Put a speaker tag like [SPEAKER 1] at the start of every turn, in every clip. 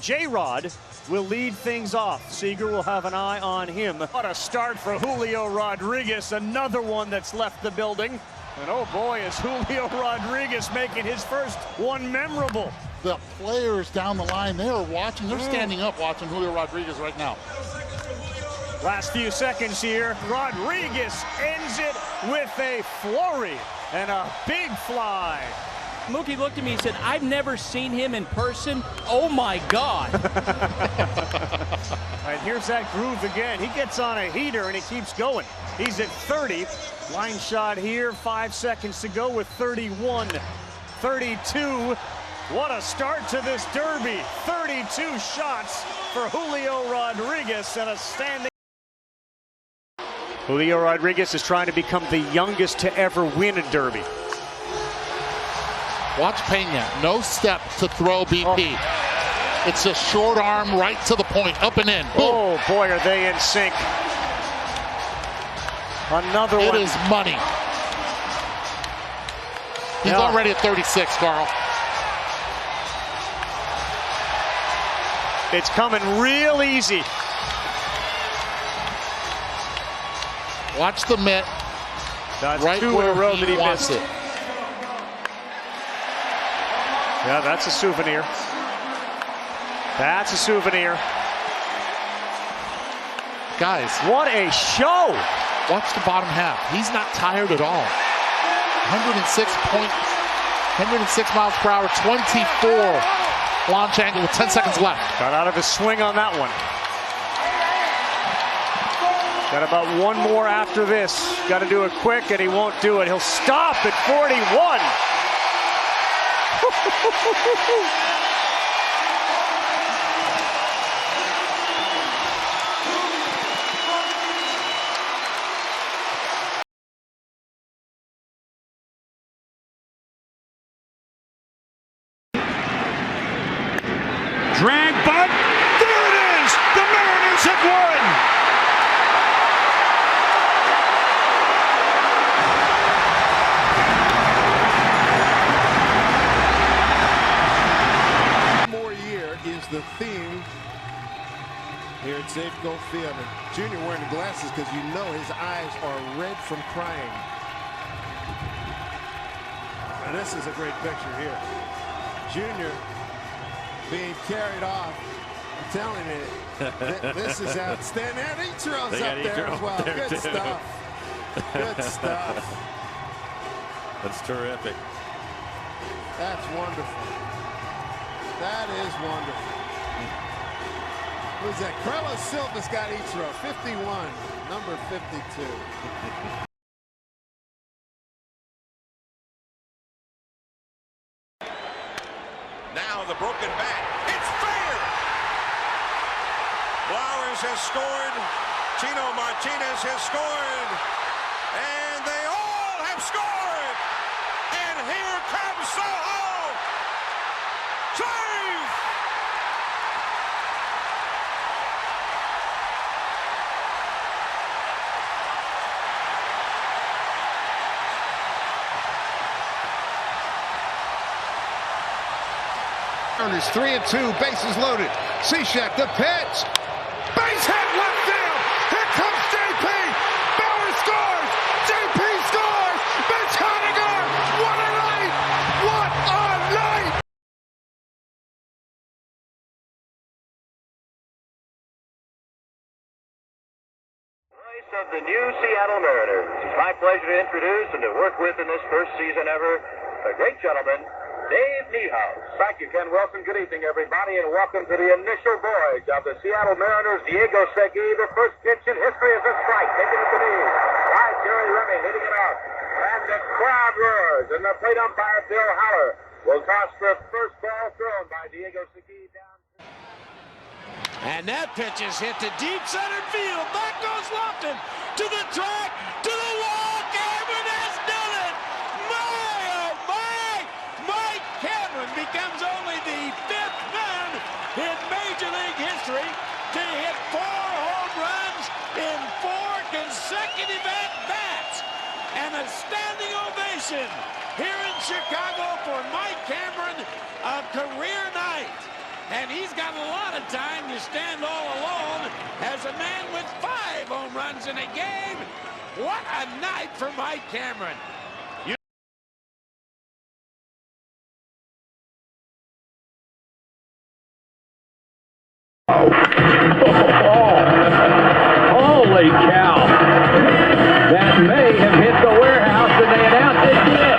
[SPEAKER 1] J-Rod will lead things off. Seeger will have an eye on him. What a start for Julio Rodriguez, another one that's left the building. And oh boy, is Julio Rodriguez making his first one memorable.
[SPEAKER 2] The players down the line, they are watching, they're standing up watching Julio Rodriguez right now.
[SPEAKER 1] Last few seconds here, Rodriguez ends it with a flurry and a big fly.
[SPEAKER 3] Mookie looked at me and said, I've never seen him in person. Oh my God.
[SPEAKER 1] And here's that groove again. He gets on a heater and he keeps going. He's at 30. Line shot here, 5 seconds to go with 31. 32. What a start to this derby. 32 shots for Julio Rodriguez and a standing. Julio Rodriguez is trying to become the youngest to ever win a derby.
[SPEAKER 2] Watch Pena, no step to throw BP. Oh. It's a short arm right to the point, up and in. Boom.
[SPEAKER 1] Oh boy, are they in sync. Another one.
[SPEAKER 2] It is money. He's already at 36, Carl.
[SPEAKER 1] It's coming real easy.
[SPEAKER 2] Watch the mitt.
[SPEAKER 1] That's
[SPEAKER 2] right
[SPEAKER 1] two in a row that he
[SPEAKER 2] wants
[SPEAKER 1] missed.
[SPEAKER 2] It.
[SPEAKER 1] Yeah, that's a souvenir. That's a souvenir.
[SPEAKER 2] Guys.
[SPEAKER 1] What a show.
[SPEAKER 2] Watch the bottom half. He's not tired at all. 106 miles per hour, 24 launch angle with 10 seconds left.
[SPEAKER 1] Got out of his swing on that one. Got about one more after this. Got to do it quick, and he won't do it. He'll stop at 41.
[SPEAKER 4] Drag bunt. There it is. The Mariners have won.
[SPEAKER 5] Is the theme here at Safeco Field. And Junior wearing the glasses because you know his eyes are red from crying. And this is a great picture here. Junior being carried off. I'm telling you, this is outstanding. And Ichiro's up there as well. Good stuff. Good stuff.
[SPEAKER 6] That's terrific.
[SPEAKER 5] That's wonderful. That is wonderful. Who's that? Carlos Silva's got Ichiro, 51, number 52.
[SPEAKER 6] Now the broken bat. It's fair. Flowers has scored. Chino Martinez has scored. And they all have scored. And here comes Soho. Save!
[SPEAKER 7] Mariners 3-2, bases loaded. Cishek, the pitch. Base hit left field. Here comes JP. Bauer scores. JP scores. Mitch Haniger. What a night. What a night.
[SPEAKER 8] Of the new Seattle Mariners. It's my pleasure to introduce and to work with in this first season ever, a great gentleman, Dave Niehaus. Thank you, Ken Wilson. Good evening, everybody, and welcome to the initial voyage of the Seattle Mariners. Diego Segui, the first pitch in history is a strike, taking it to me. Right, Jerry Remy hitting it out. And the crowd roars, and the plate umpire, Bill Haller, will toss the first ball thrown by Diego Segui down.
[SPEAKER 9] And that pitch is hit to deep center field. Back goes Lofton to the track, to the wall. Cameron has done it. My, oh my. Mike Cameron becomes only the 5th man in Major League history to hit 4 home runs in 4 consecutive at-bats. And a standing ovation here in Chicago for Mike Cameron, a career night. And he's got a lot of time to stand all alone as a man with 5 home runs in a game. What a night for Mike Cameron.
[SPEAKER 8] Holy cow. That may have hit the warehouse and they announced it did.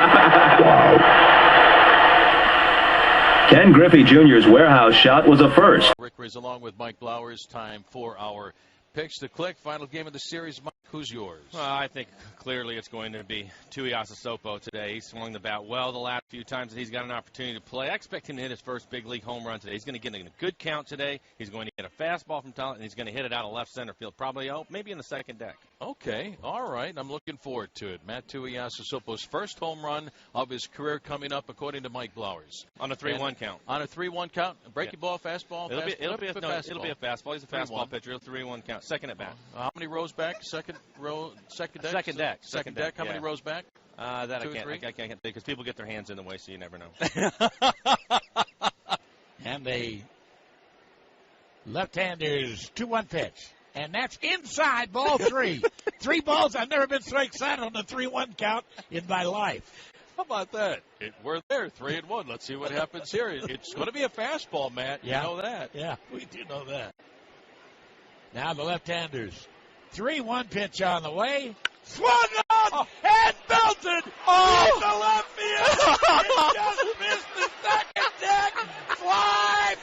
[SPEAKER 8] Ken Griffey Jr.'s warehouse shot was a first.
[SPEAKER 10] Rick is along with Mike Blowers. Time for our picks to click. Final game of the series. Mike, who's yours?
[SPEAKER 3] Well, I think clearly it's going to be Tuiasa Sopo today. He swung the bat well the last few times that he's got an opportunity to play. I expect him to hit his first big league home run today. He's going to get in a good count today. He's going to get a fastball from Talent, and he's going to hit it out of left center field, probably maybe in the second deck.
[SPEAKER 10] Okay, all right. I'm looking forward to it. Matt Tuiasa Sopo's first home run of his career coming up, according to Mike Blowers.
[SPEAKER 3] On a 3-1 count.
[SPEAKER 10] On a 3-1 count? Breaking ball, fastball?
[SPEAKER 3] It'll be a fastball. He's a fastball
[SPEAKER 10] 3-1.
[SPEAKER 3] pitcher. 3-1 count. Second at bat.
[SPEAKER 10] How many rows back? Second row, second deck?
[SPEAKER 3] Second deck.
[SPEAKER 10] Second deck. How many rows back?
[SPEAKER 3] That
[SPEAKER 10] Two
[SPEAKER 3] I
[SPEAKER 10] or three?
[SPEAKER 3] can't because people get their hands in the way, so you never know.
[SPEAKER 11] And the left-hander's 2-1 pitch. And that's inside ball 3. 3 balls. I've never been so excited on the 3-1 count in my life.
[SPEAKER 10] How about that? We're there, 3-1. Let's see what happens here. It's going to be a fastball, Matt.
[SPEAKER 11] Yeah.
[SPEAKER 10] You know that.
[SPEAKER 11] Yeah, we do know that. Now the left-hander's 3-1 pitch on the way. Swung on and belted in the left field. It just missed the second deck. Fly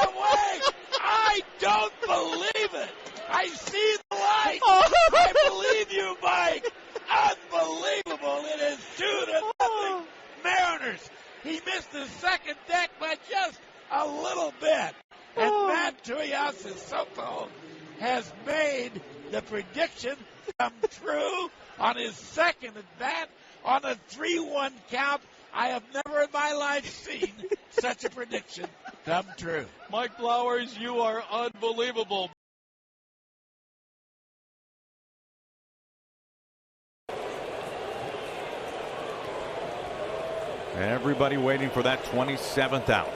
[SPEAKER 11] away. I don't believe it. I see the light. I believe you, Mike. Unbelievable. It is 2-0 Mariners. He missed the second deck by just a little bit. And Matt Tuiasa Sopo has made the prediction come true on his second at bat on a 3-1 count. I have never in my life seen such a prediction come true.
[SPEAKER 10] Mike Blowers, you are unbelievable.
[SPEAKER 4] Everybody waiting for that 27th out.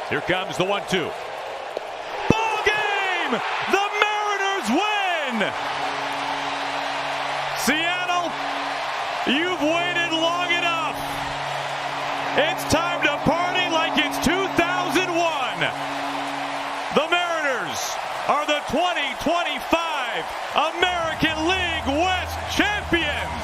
[SPEAKER 4] Here comes the 1-2. Ball game! The Mariners win! Seattle, you've waited long enough. It's time to party like it's 2001. The Mariners are the 2025 American League West champions.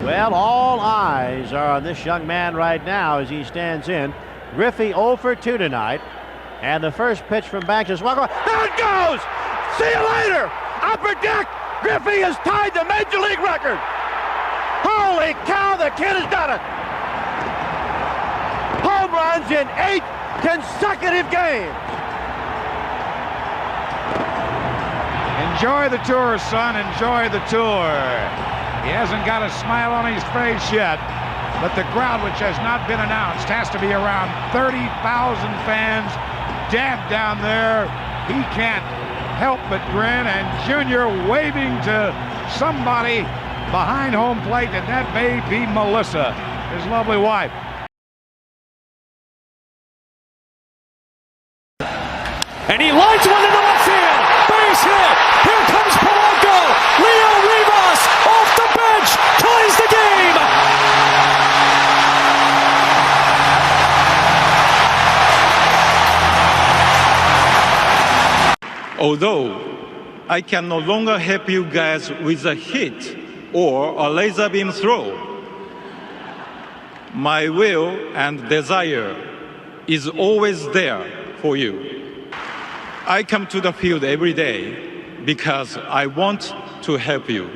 [SPEAKER 12] Well, all eyes are on this young man right now as he stands in. Griffey 0 for 2 tonight. And the first pitch from Banks is welcome. There it goes! See you later! Upper deck! Griffey has tied the Major League record! Holy cow, the kid has done it! Home runs in 8 consecutive games.
[SPEAKER 7] Enjoy the tour, son. Enjoy the tour. He hasn't got a smile on his face yet, but the crowd, which has not been announced, has to be around 30,000 fans. Dad down there, he can't help but grin, and Junior waving to somebody behind home plate, and that may be Melissa, his lovely wife.
[SPEAKER 4] And he lines one into left field. Base hit. Here comes Polanco. Leo Rivas off the bench ties the game.
[SPEAKER 13] Although I can no longer help you guys with a hit or a laser beam throw, my will and desire is always there for you. I come to the field every day because I want to help you.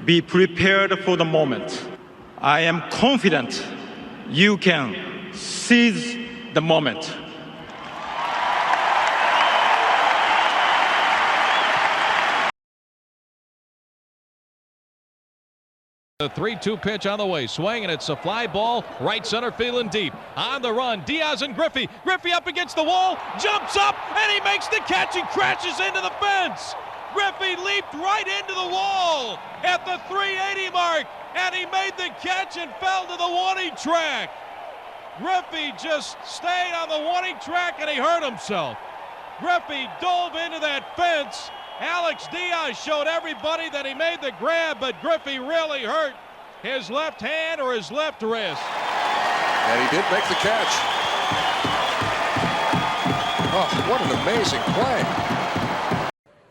[SPEAKER 13] Be prepared for the moment. I am confident you can seize the moment.
[SPEAKER 4] The 3-2 pitch on the way. Swing, and it's a fly ball. Right center field and deep. On the run, Diaz and Griffey. Griffey up against the wall. Jumps up, and he makes the catch. He crashes into the fence. Griffey leaped right into the wall at the 380 mark, and he made the catch and fell to the warning track. Griffey just stayed on the warning track, and he hurt himself. Griffey dove into that fence. Alex Diaz showed everybody that he made the grab, but Griffey really hurt his left hand or his left wrist.
[SPEAKER 6] And he did make the catch. Oh, what an amazing play.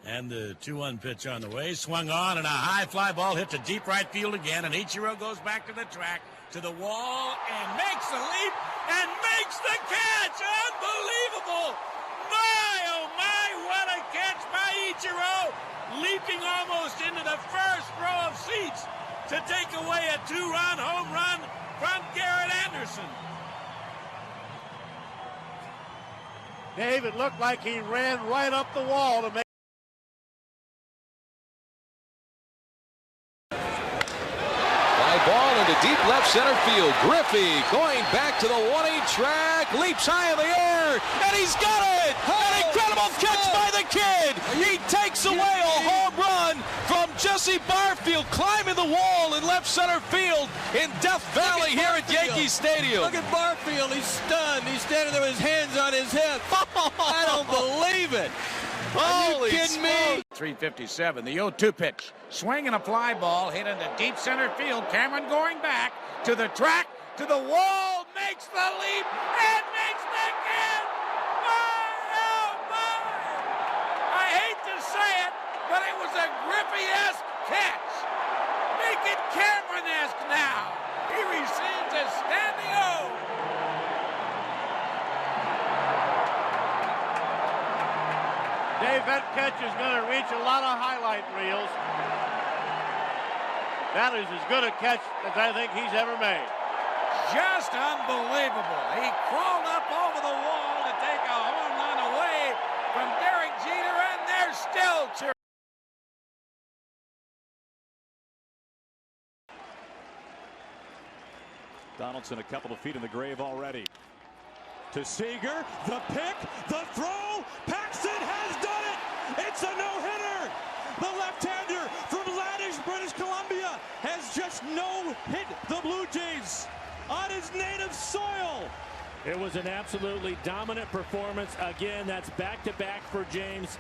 [SPEAKER 11] And the 2-1 pitch on the way. Swung on, and a high fly ball hit to deep right field again. And Ichiro goes back to the track, to the wall, and makes the leap and makes the catch. Unbelievable. My, oh my, what a catch by Ichiro. Leaping almost into the first row of seats to take away a 2-run home run from Garrett Anderson.
[SPEAKER 12] Dave, it looked like he ran right up the wall to make.
[SPEAKER 9] Ball into deep left center field. Griffey going back to the warning track, leaps high in the air, and he's got it! An incredible catch by the kid! He takes away a home run from Jesse Barfield, climbing the wall in left center field in Death Valley here at Yankee Stadium.
[SPEAKER 14] Look at Barfield, he's stunned. He's standing there with his hands on his hip. I don't believe it. Are you kidding me?
[SPEAKER 11] 357, the 0-2 pitch. Swing and a fly ball hit into deep center field. Cameron going back to the track, to the wall, makes the leap, and makes the catch. Oh my! I hate to say it, but it was a Griffey-esque catch. Make it Cameron-esque now. He receives a standing O.
[SPEAKER 12] Dave, that catch is going to reach a lot of highlight reels. That is as good a catch as I think he's ever made.
[SPEAKER 11] Just unbelievable. He crawled up over the wall to take a home run away from Derek Jeter, and they're still cheering.
[SPEAKER 4] Donaldson a couple of feet in the grave already. To Seager, the pick, the throw. Paxton has done it. It's a no-hitter. The left-hander from Laddish, British Columbia, has just no-hit the Blue Jays on his native soil.
[SPEAKER 15] It was an absolutely dominant performance. Again, that's back-to-back for James.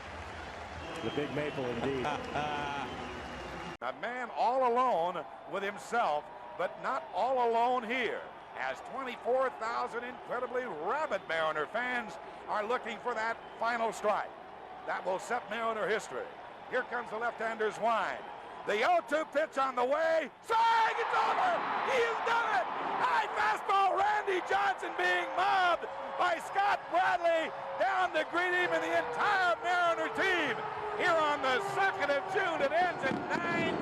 [SPEAKER 15] The Big Maple, indeed.
[SPEAKER 6] A man all alone with himself, but not all alone here, as 24,000 incredibly rabid Mariner fans are looking for that final strike. That will set Mariner history. Here comes the left-hander's wind. The 0-2 pitch on the way. Swing! It's over! He has done it! High fastball, Randy Johnson being mobbed by Scott Bradley down to greet him and the entire Mariner team. Here on the 2nd of June, it ends at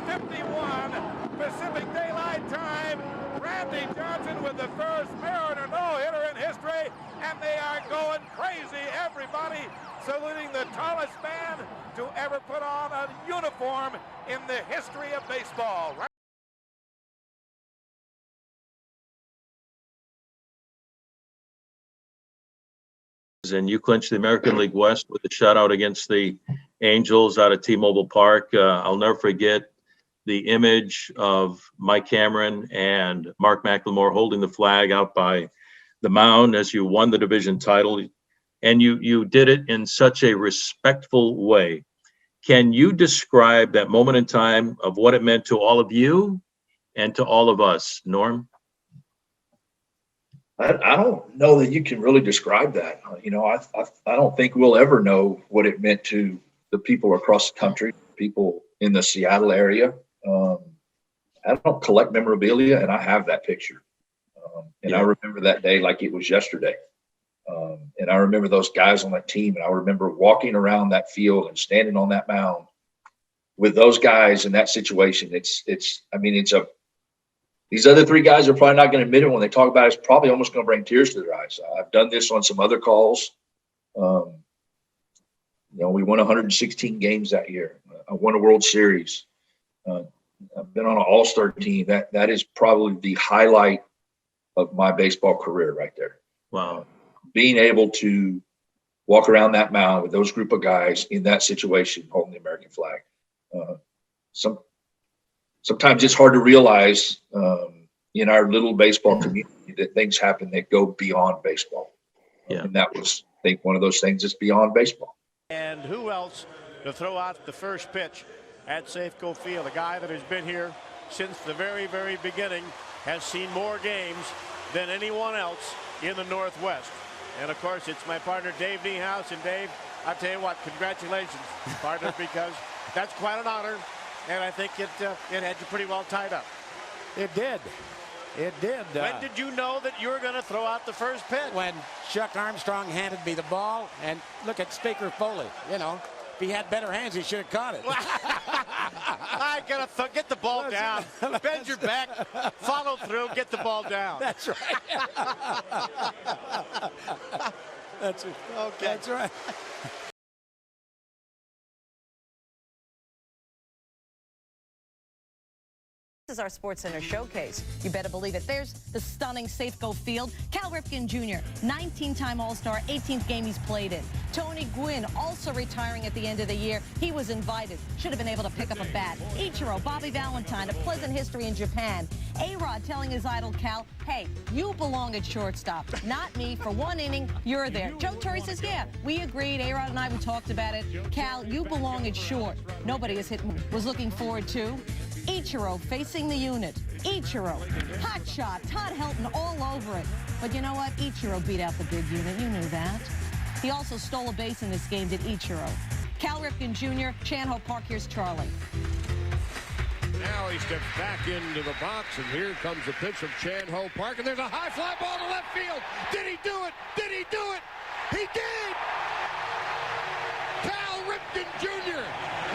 [SPEAKER 6] 9:51 Pacific Daylight Time. Randy Johnson with the first Mariner no-hitter in history, and they are going crazy. Everybody saluting the tallest man to ever put on a uniform in the history of baseball.
[SPEAKER 16] And you clinched the American League West with a shutout against the Angels out at T-Mobile Park. I'll never forget the image of Mike Cameron and Mark McLemore holding the flag out by the mound as you won the division title. And you did it in such a respectful way. Can you describe that moment in time of what it meant to all of you and to all of us, Norm?
[SPEAKER 17] I don't know that you can really describe that. You know, I don't think we'll ever know what it meant to the people across the country, people in the Seattle area. I don't collect memorabilia, and I have that picture. And I remember that day like it was yesterday. And I remember those guys on that team, and I remember walking around that field and standing on that mound with those guys in that situation. These other three guys are probably not going to admit it when they talk about it. It's probably almost going to bring tears to their eyes. I've done this on some other calls. We won 116 games that year. I won a World Series. I've been on an all-star team. That is probably the highlight of my baseball career right there.
[SPEAKER 16] Wow.
[SPEAKER 17] Being able to walk around that mound with those group of guys in that situation, holding the American flag. Sometimes it's hard to realize in our little baseball community that things happen that go beyond baseball.
[SPEAKER 16] Yeah.
[SPEAKER 17] And that was, I think, one of those things that's beyond baseball.
[SPEAKER 12] And who else to throw out the first pitch at Safeco Field? A guy that has been here since the very, very beginning, has seen more games than anyone else in the Northwest. And, of course, it's my partner, Dave Niehaus. And, Dave, I'll tell you what, congratulations, partner, because that's quite an honor. And I think it had you pretty well tied up.
[SPEAKER 11] It did. It did.
[SPEAKER 12] When did you know that you were going to throw out the first pitch?
[SPEAKER 11] When Chuck Armstrong handed me the ball, and look at Speaker Foley. You know, if he had better hands, he should have caught it.
[SPEAKER 12] I gotta get the ball down. Bend your back, follow through, get the ball down.
[SPEAKER 11] That's right. That's it.
[SPEAKER 12] Okay.
[SPEAKER 11] That's right.
[SPEAKER 18] This is our SportsCenter showcase. You better believe it. There's the stunning Safeco Field. Cal Ripken Jr., 19-time All-Star, 18th game he's played in. Tony Gwynn also retiring at the end of the year. He was invited. Should have been able to pick up a bat. Ichiro, Bobby Valentine, a pleasant history in Japan. A-Rod telling his idol Cal, hey, you belong at shortstop, not me. For one inning, you're there. Joe Torre says, yeah, we agreed. A-Rod and I, we talked about it. Cal, you belong at short. Nobody has hit, was looking forward to. Ichiro facing the unit. Ichiro, hot shot, Todd Helton all over it. But you know what? Ichiro beat out the big unit. You knew that. He also stole a base in this game, did Ichiro. Cal Ripken Jr., Chan-Ho Park, here's Charlie.
[SPEAKER 7] Now he steps back into the box, and here comes the pitch from Chan-Ho Park, and there's a high fly ball to left field. Did he do it? Did he do it? He did! Cal Ripken Jr.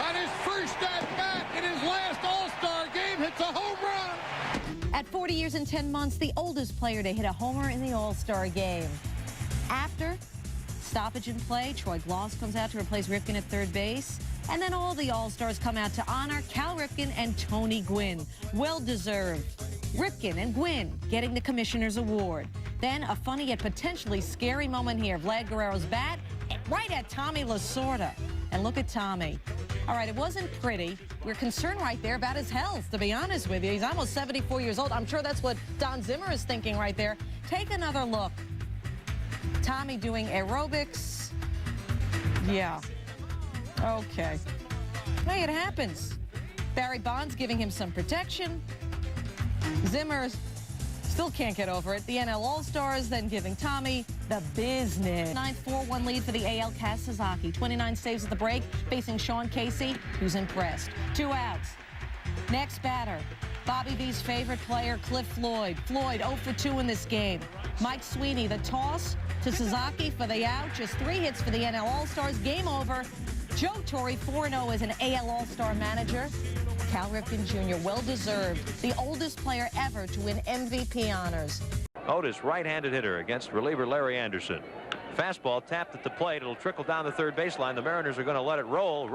[SPEAKER 7] on his first at-bat in his last All-Star game hits a home run.
[SPEAKER 18] At 40 years and 10 months, the oldest player to hit a homer in the All-Star game. After stoppage in play, Troy Gloss comes out to replace Ripken at third base. And then all the All-Stars come out to honor Cal Ripken and Tony Gwynn. Well-deserved. Ripken and Gwynn getting the Commissioner's Award. Then a funny yet potentially scary moment here. Vlad Guerrero's bat right at Tommy Lasorda. And look at Tommy. All right, it wasn't pretty. We're concerned right there about his health, to be honest with you. He's almost 74 years old. I'm sure that's what Don Zimmer is thinking right there. Take another look. Tommy doing aerobics. Yeah. Okay. Hey, it happens. Barry Bonds giving him some protection. Zimmer still can't get over it. The NL All-Stars then giving Tommy the business. 9-4-1 lead for the AL Kaz Sasaki. 29 saves at the break, facing Sean Casey, who's impressed. 2 outs. Next batter, Bobby V's favorite player, Cliff Floyd. Floyd 0 for 2 in this game. Mike Sweeney, the toss to Sasaki for the out. Just 3 hits for the NL All-Stars. Game over. Joe Torre 4-0 as an AL All-Star manager. Cal Ripken Jr., well-deserved, the oldest player ever to win MVP honors.
[SPEAKER 19] Otis, right-handed hitter against reliever Larry Anderson. Fastball tapped at the plate. It'll trickle down the third baseline. The Mariners are going to let it roll.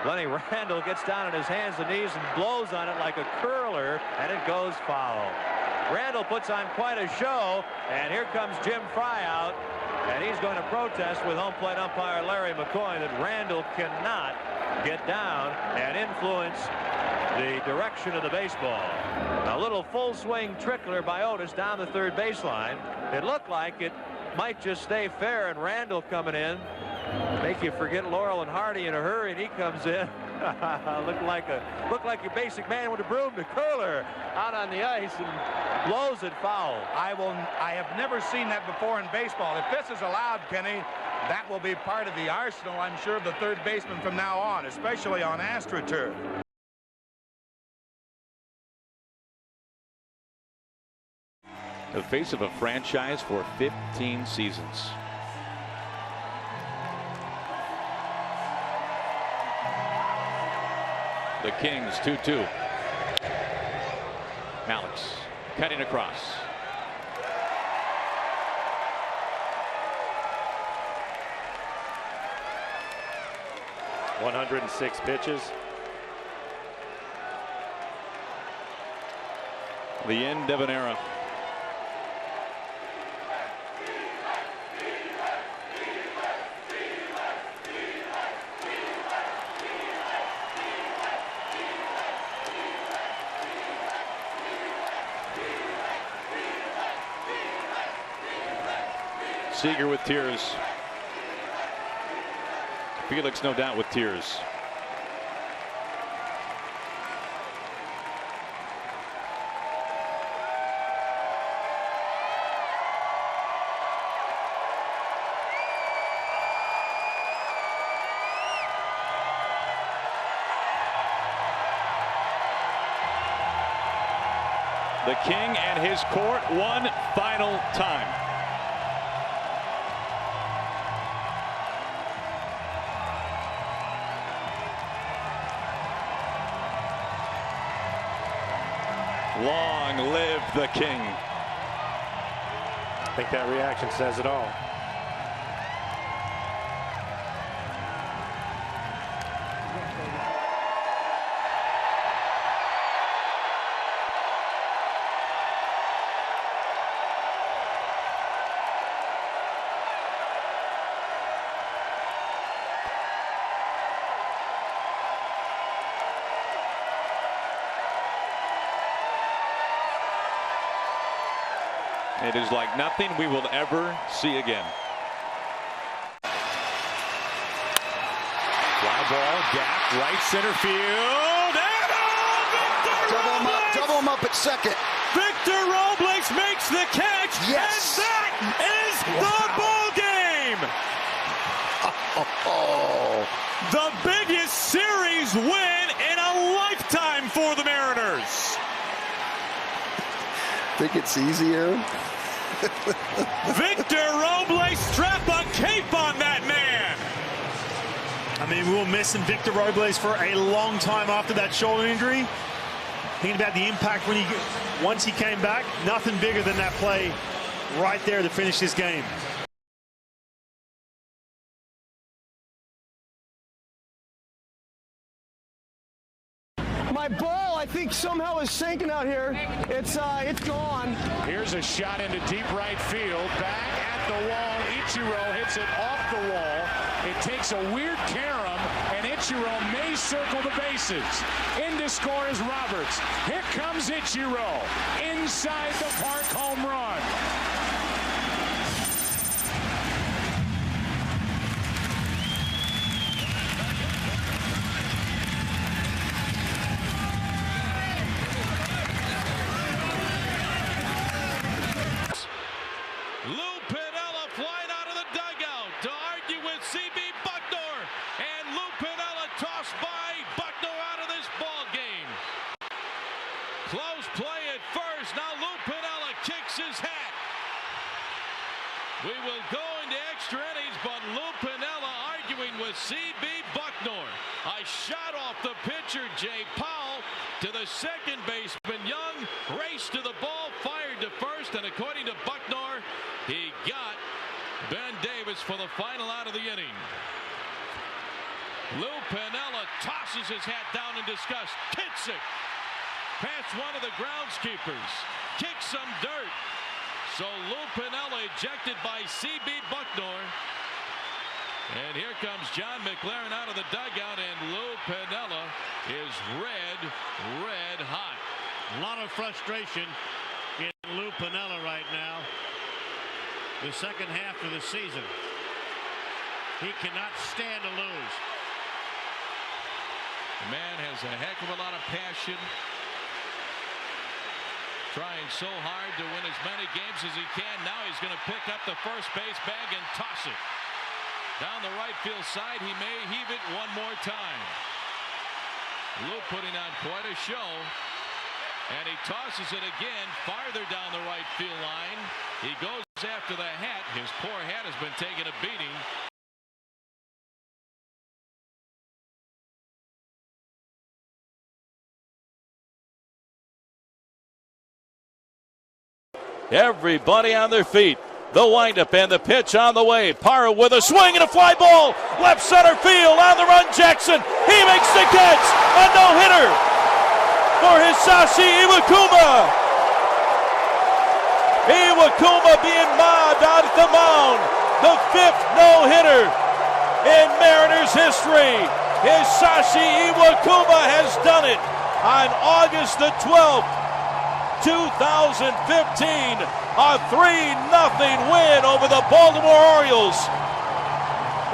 [SPEAKER 19] Lenny Randall gets down on his hands and knees and blows on it like a curler, and it goes foul. Randall puts on quite a show, and here comes Jim Fry out, and he's going to protest with home plate umpire Larry McCoy that Randall cannot get down and influence the direction of the baseball. A little full swing trickler by Otis down the third baseline. It looked like it might just stay fair, and Randall coming in make you forget Laurel and Hardy in a hurry, and he comes in. looked like your basic man with a broom. The curler out on the ice and blows it foul.
[SPEAKER 6] I have never seen that before in baseball. If this is allowed, Kenny, that will be part of the arsenal, I'm sure, of the third baseman from now on, especially on AstroTurf.
[SPEAKER 20] The face of a franchise for 15 seasons. The Kings 2-2. Alex cutting across.
[SPEAKER 21] .106 pitches.
[SPEAKER 20] The end of an era. Seager with tears. Felix, no doubt, with tears. The King and his court one final time. Long live the King.
[SPEAKER 15] I think that reaction says it all.
[SPEAKER 20] It is like nothing we will ever see again.
[SPEAKER 15] Fly ball, gap, right center field. And
[SPEAKER 7] Double him up at second.
[SPEAKER 15] Victor Robles makes the catch.
[SPEAKER 7] Yes.
[SPEAKER 15] And that is the ball game. The biggest series win in a lifetime for the Mariners.
[SPEAKER 7] Think it's easy, Aaron?
[SPEAKER 15] Victor Robles, strap a cape on that man.
[SPEAKER 1] I mean, we'll miss him, Victor Robles, for a long time after that shoulder injury. Thinking about the impact once he came back, nothing bigger than that play right there to finish this game.
[SPEAKER 21] My ball, I think, somehow is sinking out here. It's gone.
[SPEAKER 15] Here's a shot into deep right field. Back at the wall. Ichiro hits it off the wall. It takes a weird carom, and Ichiro may circle the bases. In to score is Roberts. Here comes Ichiro. Inside the park, home run.
[SPEAKER 4] Lou Piniella flying out of the dugout to argue with C.B. Bucknor, and Lou Piniella tossed by Bucknor out of this ball game. Close play at first. Now Lou Piniella kicks his hat. We will go into extra innings, but Lou Piniella arguing with C.B. Bucknor. A shot off the pitcher, Jay Powell, to the second baseman, Young. Race to the ball, fired to first, and according to Bucknor, he got Ben Davis for the final out of the inning. Lou Piniella tosses his hat down in disgust, hits it past one of the groundskeepers, kicks some dirt. So Lou Piniella ejected by C.B. Bucknor. And here comes John McLaren out of the dugout, and Lou Piniella is red hot.
[SPEAKER 12] A lot of frustration in Lou Piniella right now. The second half of the season. He cannot stand to lose.
[SPEAKER 4] The man has a heck of a lot of passion. Trying so hard to win as many games as he can. Now he's going to pick up the first base bag and toss it. Down the right field side, he may heave it one more time. Lou putting on quite a show. And he tosses it again farther down the right field line. He goes after the hat. His poor hat has been taking a beating.
[SPEAKER 20] Everybody on their feet. The windup and the pitch on the way. Parra with a swing and a fly ball. Left center field on the run. Jackson. He makes the catch. A no-hitter for Hisashi Iwakuma. Iwakuma being mobbed out at the mound. The 5th no-hitter in Mariners history. Hisashi Iwakuma has done it on August the 12th, 2015. A 3-0 win over the Baltimore Orioles.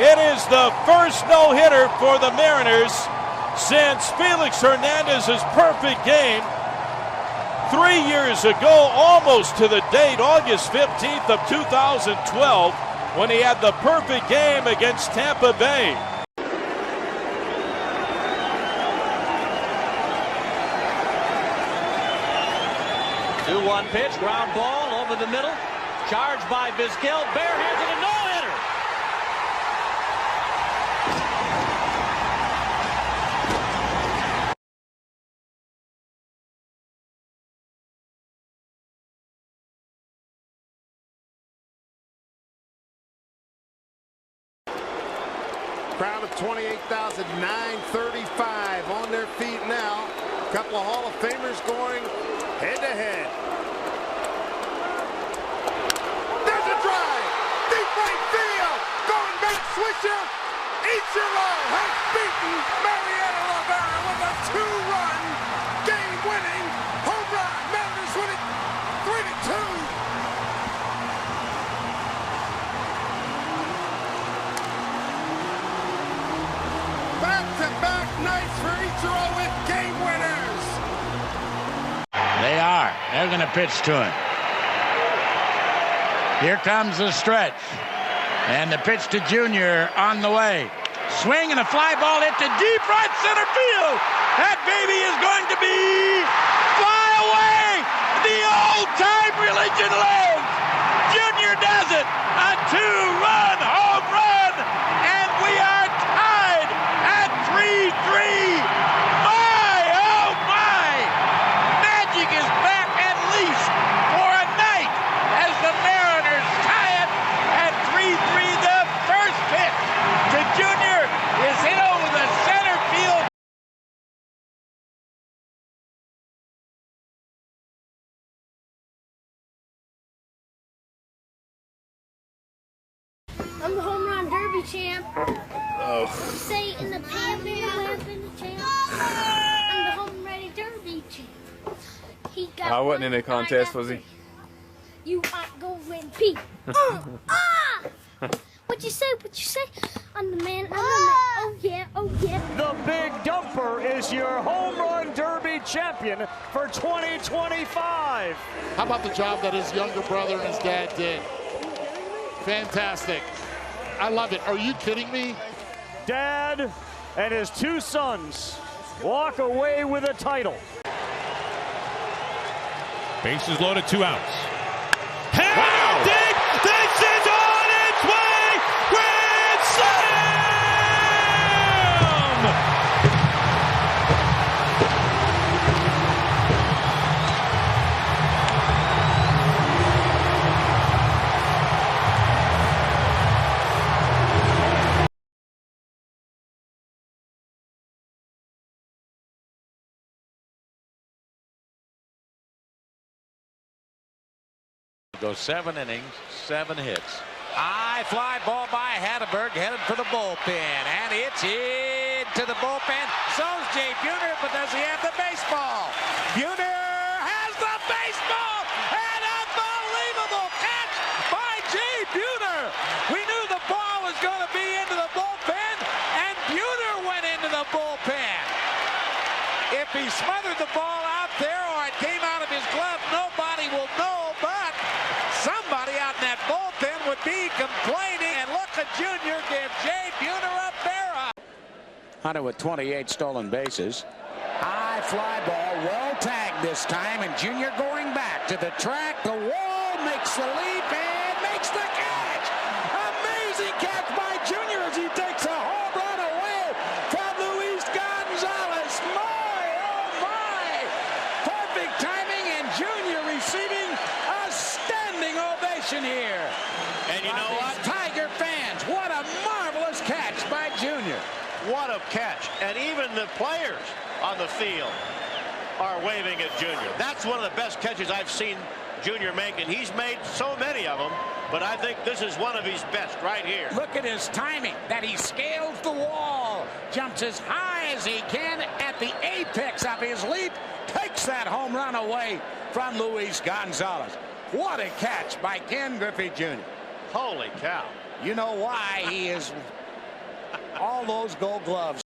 [SPEAKER 20] It is the first no-hitter for the Mariners since Felix Hernandez's perfect game 3 years ago, almost to the date, August 15th of 2012, when he had the perfect game against Tampa Bay.
[SPEAKER 11] 2-1 pitch, ground ball over the middle. Charged by Vizquel, barehanded, a no-hitter.
[SPEAKER 5] Crowd of 28,935 on their feet now. A couple of Hall of Famers going head-to-head. There's a drive! Deep right field! Going back, switcher! Ichiro has beaten Mariano Rivera with a 2-run, game-winning home run. Mariners win it 3-2. Back-to-back nights for Ichiro with game winners.
[SPEAKER 11] They are. They're going to pitch to him. Here comes the stretch. And the pitch to Junior on the way. Swing and a fly ball hit to deep right center field. That baby is going to be fly away. The old-time religion lives. Junior does it. A 2-run home run. And we are tied at 3-3. My, oh my. Magic is back at least for a night as the Mariners tie it at 3-3. The first pitch to Junior is hit over the center field.
[SPEAKER 2] I'm the home run derby champ. Oh. Say in the Panther champ. I'm the home run derby champ. He got
[SPEAKER 22] I wasn't in a contest, was he?
[SPEAKER 2] You aren't going pee. What'd you say? What'd you say? I'm the man. I'm the man. Oh yeah. Oh yeah.
[SPEAKER 1] The Big Dumper is your home run derby champion for 2025.
[SPEAKER 23] How about the job that his younger brother and his dad did? Fantastic. I love it. Are you kidding me?
[SPEAKER 1] Dad and his 2 sons walk away with a title.
[SPEAKER 4] Bases loaded, 2 outs. Wow. Deep. This is on its way. Grand slam!
[SPEAKER 11] Goes 7 innings, 7 hits. High fly ball by Hatteberg, headed for the bullpen, and it's into the bullpen. So's Jay Buhner, but does he have the baseball? Buhner has the baseball, an unbelievable catch by Jay Buhner. We knew the ball was going to be into the bullpen, and Buhner went into the bullpen. If he smothered the ball out there or it came out of his glove, nobody will know, but somebody out in that bullpen would be complaining. And look at Junior give Jay Buhner a pair. Hunter with 28 stolen bases. High fly ball, well tagged this time, and Junior going back to the track. The wall makes the leap and makes the catch. Amazing catch by Junior as he takes a home run away from Luis Gonzalez. My, oh my. Perfect timing, and Junior receiving a standing ovation here. And you know what? Tiger fans, what a marvelous catch by Junior.
[SPEAKER 24] What a catch. And even the players on the field are waving at Junior. That's one of the best catches I've seen Jr. making. He's made so many of them, but I think this is one of his best right here.
[SPEAKER 3] Look at his timing, that he scales the wall, jumps as high as he can at the apex of his leap, takes that home run away from Luis Gonzalez. What a catch by Ken Griffey Jr.
[SPEAKER 24] Holy cow.
[SPEAKER 3] You know why he is all those Gold Gloves.